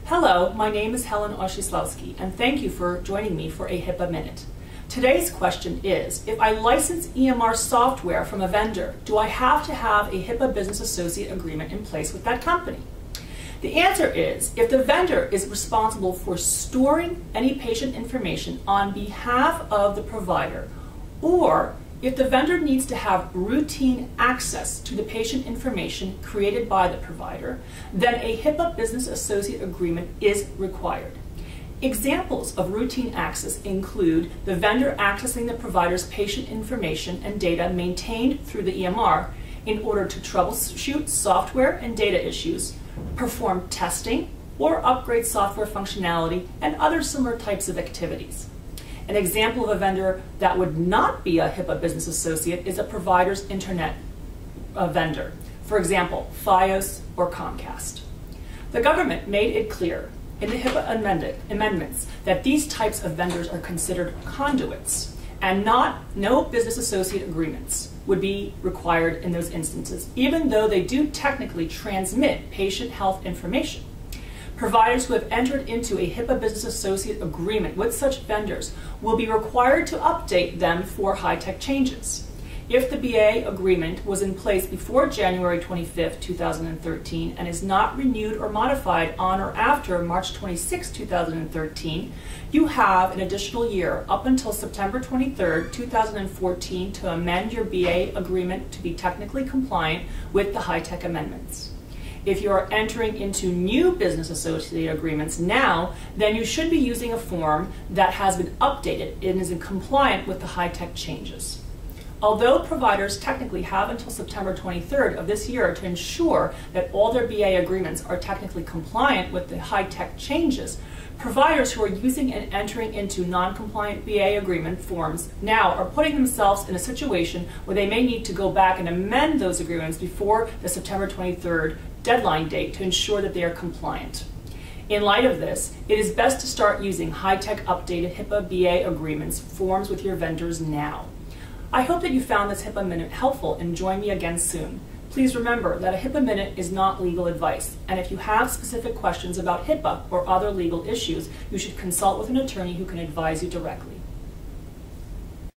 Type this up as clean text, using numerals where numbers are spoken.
Hello, my name is Helen Oshislowski, and thank you for joining me for a HIPAA Minute. Today's question is, if I license EMR software from a vendor, do I have to have a HIPAA Business Associate Agreement in place with that company? The answer is, if the vendor is responsible for storing any patient information on behalf of the provider, or if the vendor needs to have routine access to the patient information created by the provider, then a HIPAA Business Associate Agreement is required. Examples of routine access include the vendor accessing the provider's patient information and data maintained through the EMR in order to troubleshoot software and data issues, perform testing, or upgrade software functionality, and other similar types of activities. An example of a vendor that would not be a HIPAA Business Associate is a provider's internet vendor, for example, Fios or Comcast. The government made it clear in the HIPAA amendments that these types of vendors are considered conduits, and no business associate agreements would be required in those instances, even though they do technically transmit patient health information. Providers who have entered into a HIPAA Business Associate Agreement with such vendors will be required to update them for high-tech changes. If the BA agreement was in place before January 25, 2013 and is not renewed or modified on or after March 26, 2013, you have an additional year up until September 23, 2014 to amend your BA agreement to be technically compliant with the high-tech amendments. If you are entering into new business associate agreements now, then you should be using a form that has been updated and is compliant with the high-tech changes. Although providers technically have until September 23rd of this year to ensure that all their BA agreements are technically compliant with the high-tech changes, providers who are using and entering into non-compliant BA agreement forms now are putting themselves in a situation where they may need to go back and amend those agreements before the September 23rd deadline date to ensure that they are compliant. In light of this, it is best to start using high-tech updated HIPAA BA agreements forms with your vendors now. I hope that you found this HIPAA Minute helpful and join me again soon. Please remember that a HIPAA Minute is not legal advice, and if you have specific questions about HIPAA or other legal issues, you should consult with an attorney who can advise you directly.